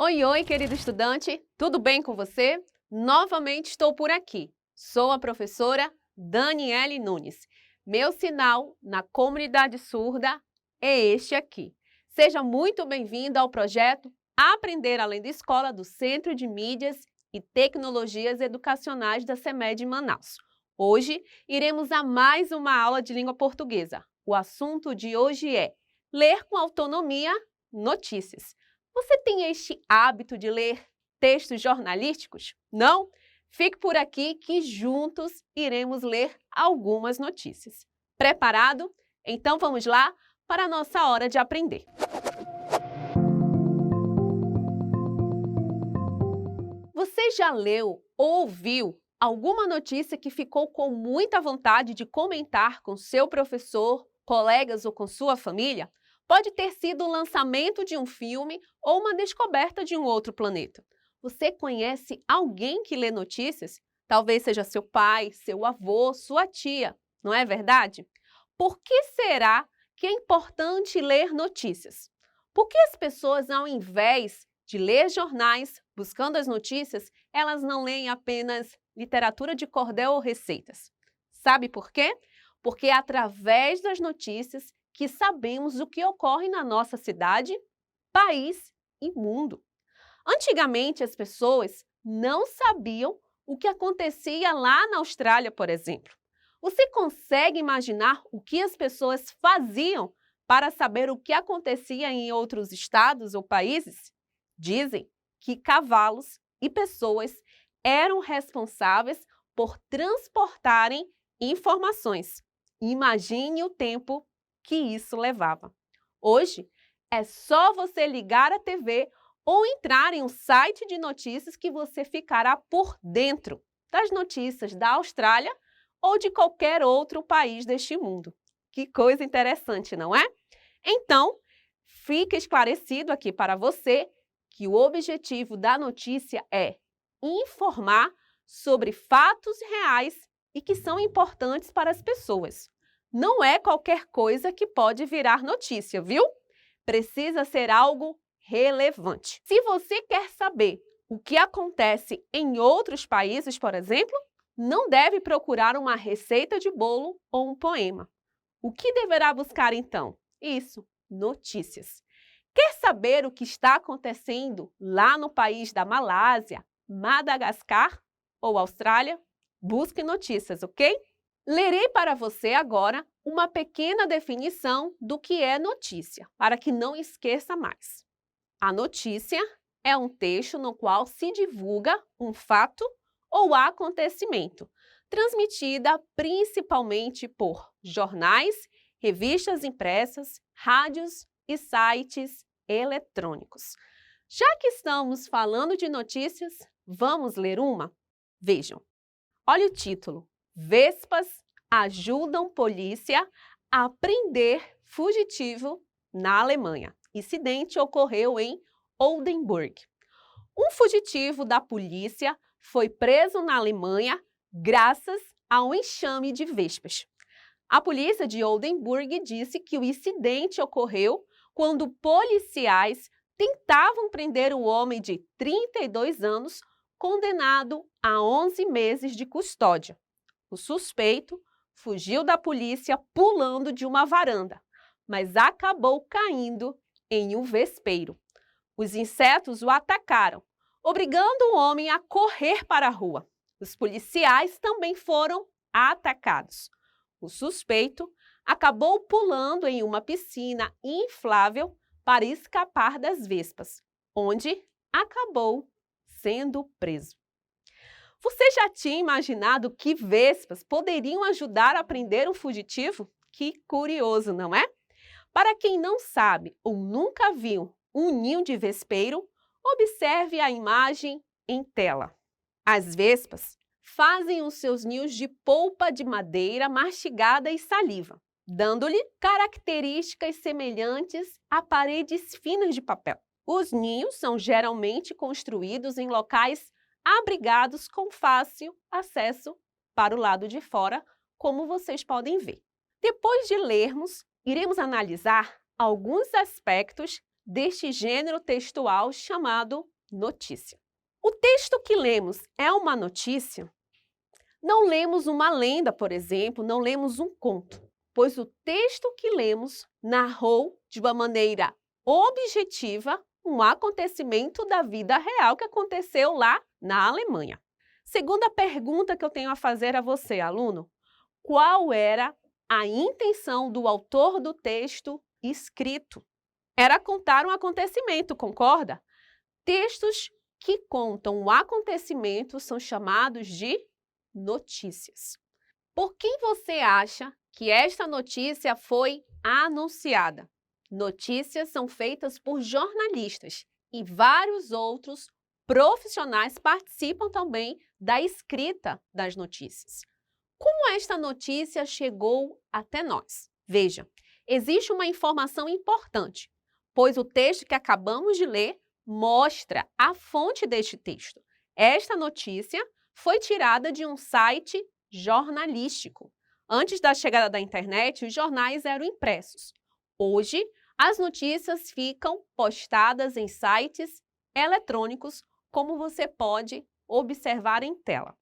Oi, oi, querido estudante, tudo bem com você? Novamente estou por aqui. Sou a professora Daniele Nunes. Meu sinal na comunidade surda é este aqui. Seja muito bem-vindo ao projeto Aprender Além da Escola do Centro de Mídias e Tecnologias Educacionais da CEMED Manaus. Hoje iremos a mais uma aula de língua portuguesa. O assunto de hoje é ler com autonomia notícias. Você tem este hábito de ler textos jornalísticos? Não? Fique por aqui que juntos iremos ler algumas notícias. Preparado? Então vamos lá para a nossa hora de aprender. Você já leu ou ouviu alguma notícia que ficou com muita vontade de comentar com seu professor, colegas ou com sua família? Pode ter sido o lançamento de um filme ou uma descoberta de um outro planeta. Você conhece alguém que lê notícias? Talvez seja seu pai, seu avô, sua tia, não é verdade? Por que será que é importante ler notícias? Por que as pessoas, ao invés de ler jornais buscando as notícias, elas não leem apenas literatura de cordel ou receitas? Sabe por quê? Porque é através das notícias que sabemos o que ocorre na nossa cidade, país e mundo. Antigamente, as pessoas não sabiam o que acontecia lá na Austrália, por exemplo. Você consegue imaginar o que as pessoas faziam para saber o que acontecia em outros estados ou países? Dizem que cavalos e pessoas eram responsáveis por transportarem informações. Imagine o tempo que isso levava. Hoje, é só você ligar a TV ou entrar em um site de notícias que você ficará por dentro das notícias da Austrália ou de qualquer outro país deste mundo. Que coisa interessante, não é? Então, fica esclarecido aqui para você que o objetivo da notícia é informar sobre fatos reais e que são importantes para as pessoas. Não é qualquer coisa que pode virar notícia, viu? Precisa ser algo relevante. Se você quer saber o que acontece em outros países, por exemplo, não deve procurar uma receita de bolo ou um poema. O que deverá buscar então? Isso, notícias. Quer saber o que está acontecendo lá no país da Malásia, Madagascar ou Austrália? Busque notícias, ok? Lerei para você agora uma pequena definição do que é notícia, para que não esqueça mais. A notícia é um texto no qual se divulga um fato ou acontecimento, transmitida principalmente por jornais, revistas impressas, rádios e sites eletrônicos. Já que estamos falando de notícias, vamos ler uma? Vejam. Olha o título. Vespas ajudam polícia a prender fugitivo na Alemanha. Incidente ocorreu em Oldenburg. Um fugitivo da polícia foi preso na Alemanha graças a um enxame de vespas. A polícia de Oldenburg disse que o incidente ocorreu quando policiais tentavam prender um homem de 32 anos condenado a 11 meses de custódia. O suspeito fugiu da polícia pulando de uma varanda, mas acabou caindo em um vespeiro. Os insetos o atacaram, obrigando o homem a correr para a rua. Os policiais também foram atacados. O suspeito acabou pulando em uma piscina inflável para escapar das vespas, onde acabou sendo preso. Você já tinha imaginado que vespas poderiam ajudar a prender um fugitivo? Que curioso, não é? Para quem não sabe ou nunca viu um ninho de vespeiro, observe a imagem em tela. As vespas fazem os seus ninhos de polpa de madeira mastigada e saliva, dando-lhe características semelhantes a paredes finas de papel. Os ninhos são geralmente construídos em locais abrigados com fácil acesso para o lado de fora, como vocês podem ver. Depois de lermos, iremos analisar alguns aspectos deste gênero textual chamado notícia. O texto que lemos é uma notícia? Não lemos uma lenda, por exemplo, não lemos um conto, pois o texto que lemos narrou de uma maneira objetiva um acontecimento da vida real que aconteceu lá na Alemanha. Segunda pergunta que eu tenho a fazer a você, aluno: qual era a intenção do autor do texto escrito? Era contar um acontecimento, concorda? Textos que contam um acontecimento são chamados de notícias. Por quem você acha que esta notícia foi anunciada? Notícias são feitas por jornalistas e vários outros profissionais participam também da escrita das notícias. Como esta notícia chegou até nós? Veja, existe uma informação importante, pois o texto que acabamos de ler mostra a fonte deste texto. Esta notícia foi tirada de um site jornalístico. Antes da chegada da internet, os jornais eram impressos. Hoje, as notícias ficam postadas em sites eletrônicos, como você pode observar em tela.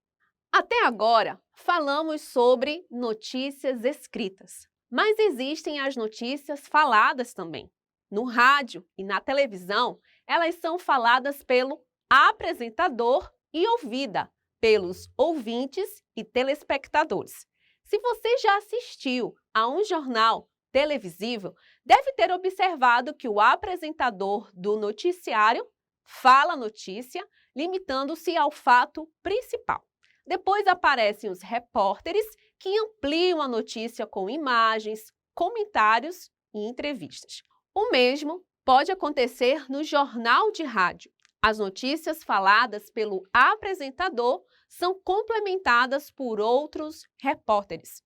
Até agora, falamos sobre notícias escritas, mas existem as notícias faladas também. No rádio e na televisão, elas são faladas pelo apresentador e ouvida pelos ouvintes e telespectadores. Se você já assistiu a um jornal televisivo, deve ter observado que o apresentador do noticiário fala a notícia, limitando-se ao fato principal. Depois aparecem os repórteres, que ampliam a notícia com imagens, comentários e entrevistas. O mesmo pode acontecer no jornal de rádio. As notícias faladas pelo apresentador são complementadas por outros repórteres.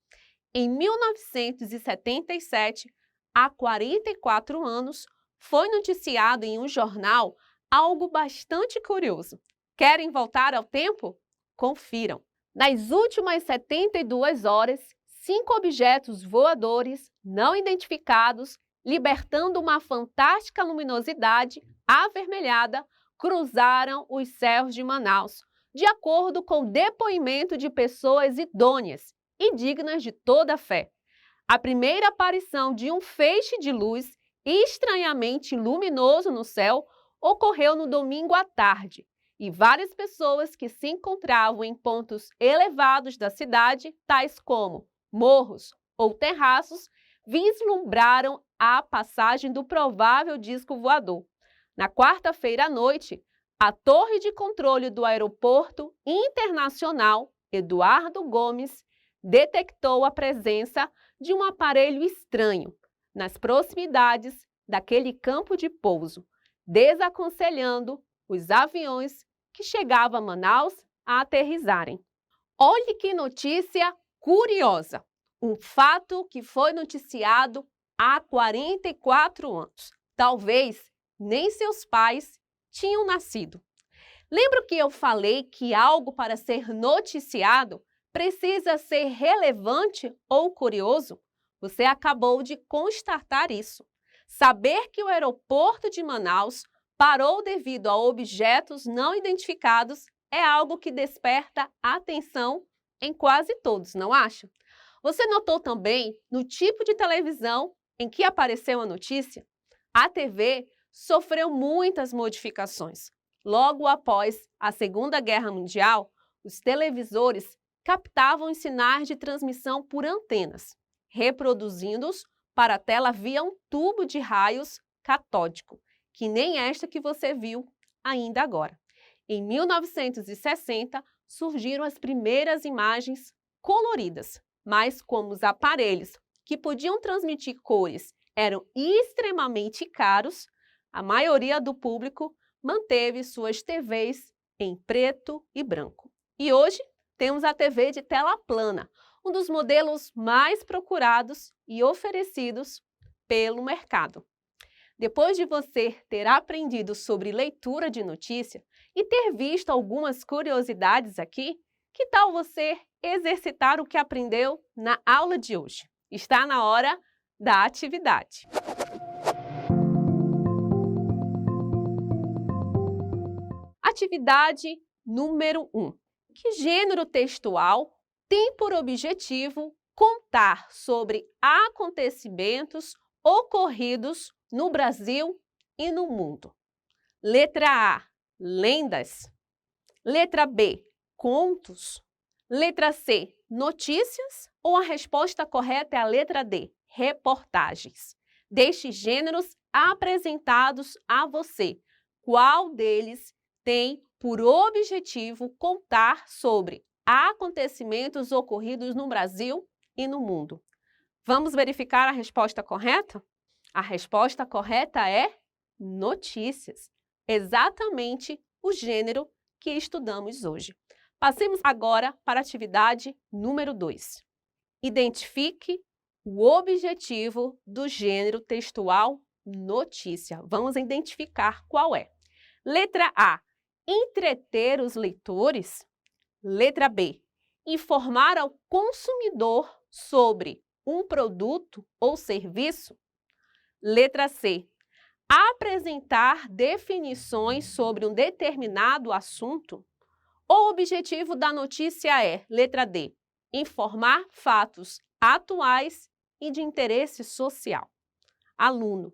Em 1977, há 44 anos, foi noticiado em um jornal algo bastante curioso. Querem voltar ao tempo? Confiram. Nas últimas 72 horas, 5 objetos voadores não identificados, libertando uma fantástica luminosidade avermelhada, cruzaram os céus de Manaus, de acordo com depoimento de pessoas idôneas e dignas de toda a fé. A primeira aparição de um feixe de luz estranhamente luminoso no céu ocorreu no domingo à tarde, e várias pessoas que se encontravam em pontos elevados da cidade, tais como morros ou terraços, vislumbraram a passagem do provável disco voador. Na quarta-feira à noite, a torre de controle do Aeroporto Internacional Eduardo Gomes detectou a presença de um aparelho estranho nas proximidades daquele campo de pouso, desaconselhando os aviões que chegavam a Manaus a aterrissarem. Olhe que notícia curiosa! Um fato que foi noticiado há 44 anos. Talvez nem seus pais tinham nascido. Lembra que eu falei que algo para ser noticiado precisa ser relevante ou curioso? Você acabou de constatar isso. Saber que o aeroporto de Manaus parou devido a objetos não identificados é algo que desperta atenção em quase todos, não acha? Você notou também no tipo de televisão em que apareceu a notícia? A TV sofreu muitas modificações. Logo após a Segunda Guerra Mundial, os televisores captavam os sinais de transmissão por antenas, reproduzindo-os para a tela via um tubo de raios catódico, que nem esta que você viu ainda agora. Em 1960, surgiram as primeiras imagens coloridas, mas como os aparelhos que podiam transmitir cores eram extremamente caros, a maioria do público manteve suas TVs em preto e branco. E hoje temos a TV de tela plana, um dos modelos mais procurados e oferecidos pelo mercado. Depois de você ter aprendido sobre leitura de notícia e ter visto algumas curiosidades aqui, que tal você exercitar o que aprendeu na aula de hoje? Está na hora da atividade. Atividade número 1. Que gênero textual tem por objetivo contar sobre acontecimentos ocorridos no Brasil e no mundo? Letra A, lendas. Letra B, contos. Letra C, notícias. Ou a resposta correta é a letra D, reportagens. Destes gêneros apresentados a você, qual deles tem por objetivo contar sobre acontecimentos ocorridos no Brasil e no mundo? Vamos verificar a resposta correta? A resposta correta é notícias. Exatamente o gênero que estudamos hoje. Passemos agora para a atividade número 2. Identifique o objetivo do gênero textual notícia. Vamos identificar qual é. Letra A, entreter os leitores. Letra B, informar ao consumidor sobre um produto ou serviço. Letra C, apresentar definições sobre um determinado assunto. O objetivo da notícia é, letra D, informar fatos atuais e de interesse social. Aluno,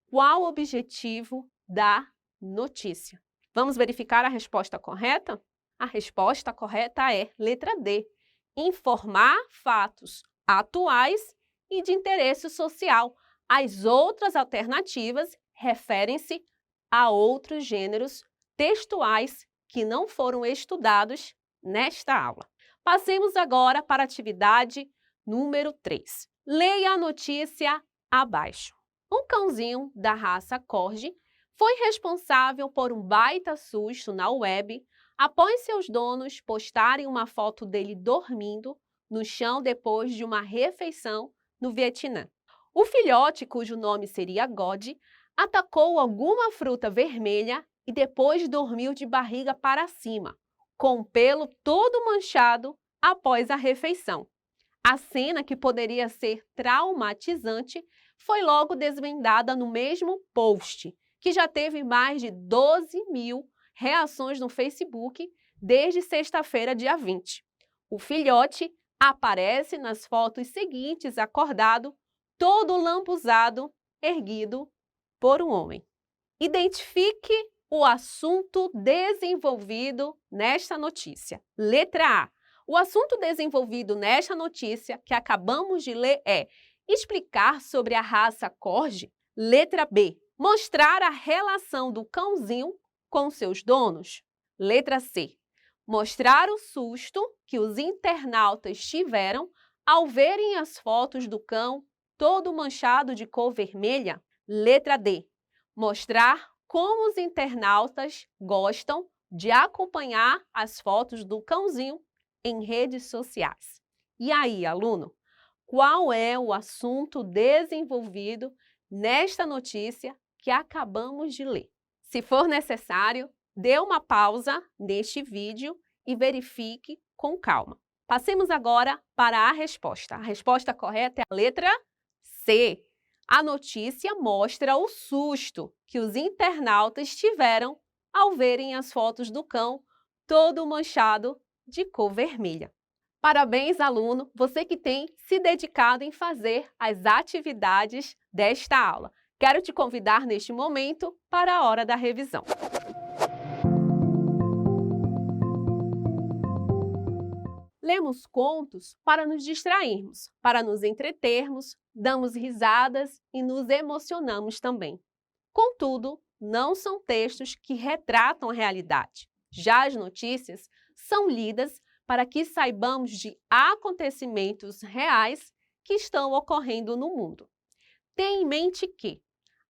qual o objetivo da notícia? Vamos verificar a resposta correta? A resposta correta é letra D, informar fatos atuais e de interesse social. As outras alternativas referem-se a outros gêneros textuais que não foram estudados nesta aula. Passemos agora para a atividade número 3. Leia a notícia abaixo. Um cãozinho da raça Corgi foi responsável por um baita susto na web após seus donos postarem uma foto dele dormindo no chão depois de uma refeição no Vietnã. O filhote, cujo nome seria God, atacou alguma fruta vermelha e depois dormiu de barriga para cima, com o pelo todo manchado após a refeição. A cena, que poderia ser traumatizante, foi logo desvendada no mesmo post, que já teve mais de 12.000 reações no Facebook desde sexta-feira, dia 20. O filhote aparece nas fotos seguintes acordado, todo lambuzado, erguido por um homem. Identifique o assunto desenvolvido nesta notícia. Letra A. O assunto desenvolvido nesta notícia que acabamos de ler é explicar sobre a raça Corgi. Letra B. Mostrar a relação do cãozinho com seus donos. Letra C. Mostrar o susto que os internautas tiveram ao verem as fotos do cão todo manchado de cor vermelha. Letra D. Mostrar como os internautas gostam de acompanhar as fotos do cãozinho em redes sociais. E aí, aluno, qual é o assunto desenvolvido nesta notícia que acabamos de ler? Se for necessário, dê uma pausa neste vídeo e verifique com calma. Passemos agora para a resposta. A resposta correta é a letra C. A notícia mostra o susto que os internautas tiveram ao verem as fotos do cão todo manchado de cor vermelha. Parabéns, aluno, você que tem se dedicado em fazer as atividades desta aula. Quero te convidar neste momento para a hora da revisão. Lemos contos para nos distrairmos, para nos entretermos, damos risadas e nos emocionamos também. Contudo, não são textos que retratam a realidade. Já as notícias são lidas para que saibamos de acontecimentos reais que estão ocorrendo no mundo. Tenha em mente que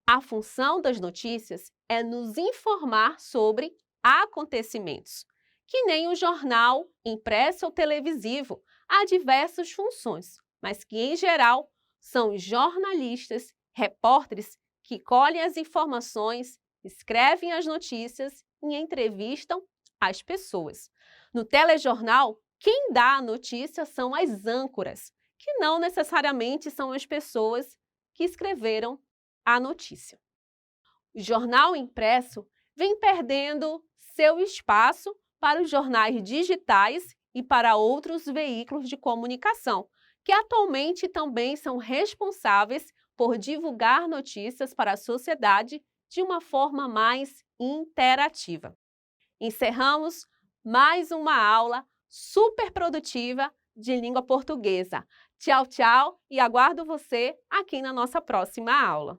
a função das notícias é nos informar sobre acontecimentos, que nem o jornal, impresso ou televisivo, há diversas funções, mas que, em geral, são os jornalistas, repórteres que colhem as informações, escrevem as notícias e entrevistam as pessoas. No telejornal, quem dá a notícia são as âncoras, que não necessariamente são as pessoas que escreveram a notícia. O jornal impresso vem perdendo seu espaço para os jornais digitais e para outros veículos de comunicação, que atualmente também são responsáveis por divulgar notícias para a sociedade de uma forma mais interativa. Encerramos mais uma aula super produtiva de língua portuguesa. Tchau, tchau e aguardo você aqui na nossa próxima aula.